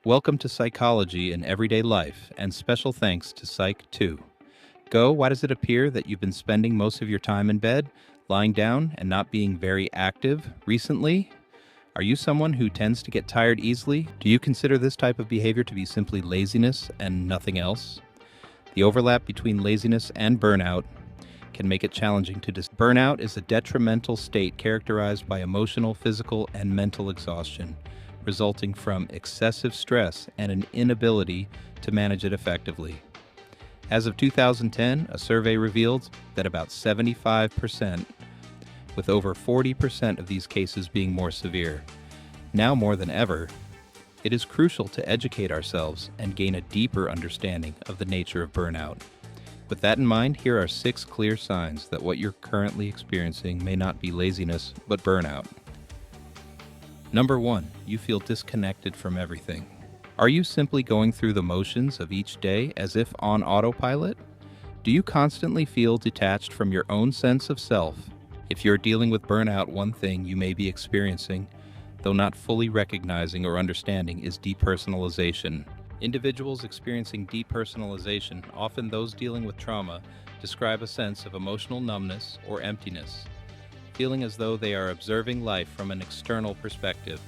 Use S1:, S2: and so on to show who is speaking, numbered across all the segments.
S1: Welcome to Psychology in Everyday Life, and special thanks to Psych 2. Go, why does it appear that you've been spending most of your time in bed, lying down, and not being very active recently? Are you someone who tends to get tired easily? Do you consider this type of behavior to be simply laziness and nothing else? The overlap between laziness and burnout can make it challenging to Burnout is a detrimental state characterized by emotional, physical, and mental exhaustion, resulting from excessive stress and an inability to manage it effectively. As of 2010, a survey revealed that about 75%, with over 40% of these cases being more severe. Now more than ever, it is crucial to educate ourselves and gain a deeper understanding of the nature of burnout. With that in mind, here are 6 clear signs that what you're currently experiencing may not be laziness, but burnout. Number 1, you feel disconnected from everything. Are you simply going through the motions of each day as if on autopilot? Do you constantly feel detached from your own sense of self? If you're dealing with burnout, one thing you may be experiencing, though not fully recognizing or understanding, is depersonalization. Individuals experiencing depersonalization, often those dealing with trauma, describe a sense of emotional numbness or emptiness, feeling as though they are observing life from an external perspective.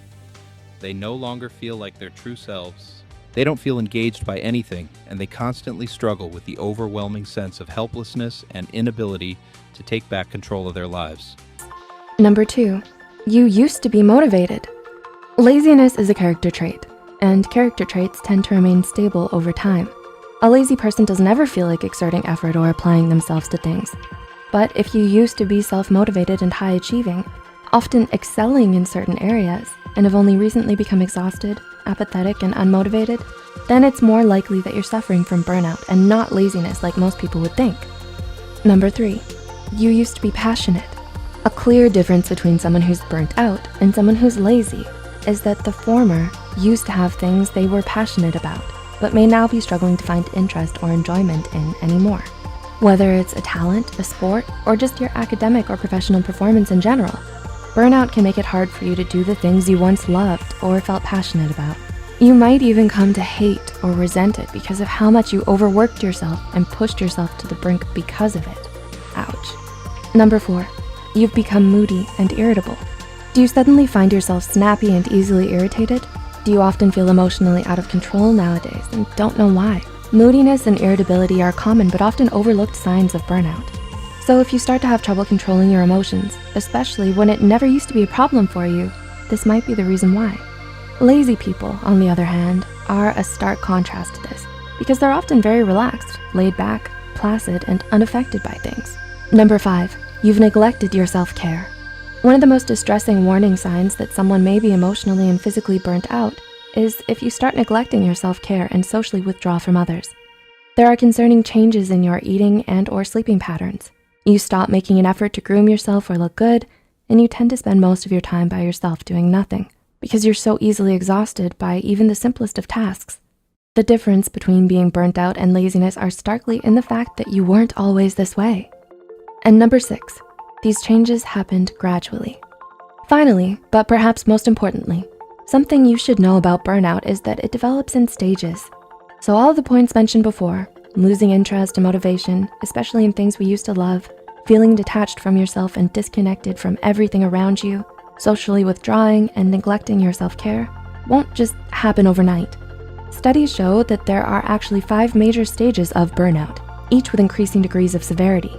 S1: They no longer feel like their true selves. They don't feel engaged by anything, and they constantly struggle with the overwhelming sense of helplessness and inability to take back control of their lives.
S2: Number 2, you used to be motivated. Laziness is a character trait, and character traits tend to remain stable over time. A lazy person doesn't ever feel like exerting effort or applying themselves to things. But if you used to be self-motivated and high-achieving, often excelling in certain areas, and have only recently become exhausted, apathetic, and unmotivated, then it's more likely that you're suffering from burnout and not laziness like most people would think. Number 3, you used to be passionate. A clear difference between someone who's burnt out and someone who's lazy is that the former used to have things they were passionate about, but may now be struggling to find interest or enjoyment in anymore. Whether it's a talent, a sport, or just your academic or professional performance in general, burnout can make it hard for you to do the things you once loved or felt passionate about. You might even come to hate or resent it because of how much you overworked yourself and pushed yourself to the brink because of it. Ouch. Number 4, you've become moody and irritable. Do you suddenly find yourself snappy and easily irritated? Do you often feel emotionally out of control nowadays and don't know why? Moodiness and irritability are common but often overlooked signs of burnout. So if you start to have trouble controlling your emotions, especially when it never used to be a problem for you, this might be the reason why. Lazy people, on the other hand, are a stark contrast to this because they're often very relaxed, laid back, placid, and unaffected by things. Number 5, you've neglected your self-care. One of the most distressing warning signs that someone may be emotionally and physically burnt out is if you start neglecting your self-care and socially withdraw from others. There are concerning changes in your eating and or sleeping patterns. You stop making an effort to groom yourself or look good, and you tend to spend most of your time by yourself doing nothing because you're so easily exhausted by even the simplest of tasks. The difference between being burnt out and laziness are starkly in the fact that you weren't always this way. And number 6, these changes happened gradually. Finally, but perhaps most importantly, something you should know about burnout is that it develops in stages. So all of the points mentioned before, losing interest and motivation, especially in things we used to love, feeling detached from yourself and disconnected from everything around you, socially withdrawing and neglecting your self-care, won't just happen overnight. Studies show that there are actually 5 major stages of burnout, each with increasing degrees of severity.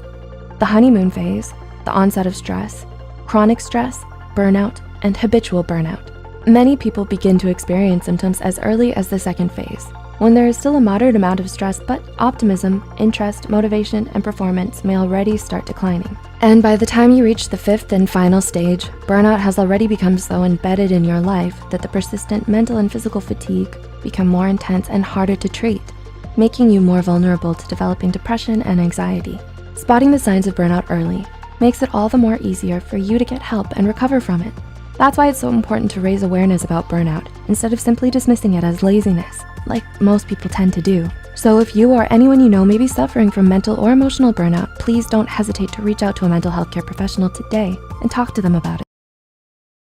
S2: The honeymoon phase, the onset of stress, chronic stress, burnout, and habitual burnout. Many people begin to experience symptoms as early as the 2nd phase, when there is still a moderate amount of stress, but optimism, interest, motivation, and performance may already start declining. And by the time you reach the 5th and final stage, burnout has already become so embedded in your life that the persistent mental and physical fatigue become more intense and harder to treat, making you more vulnerable to developing depression and anxiety. Spotting the signs of burnout early makes it all the more easier for you to get help and recover from it. That's why it's so important to raise awareness about burnout instead of simply dismissing it as laziness, like most people tend to do. So if you or anyone you know may be suffering from mental or emotional burnout, please don't hesitate to reach out to a mental health care professional today and talk to them about it.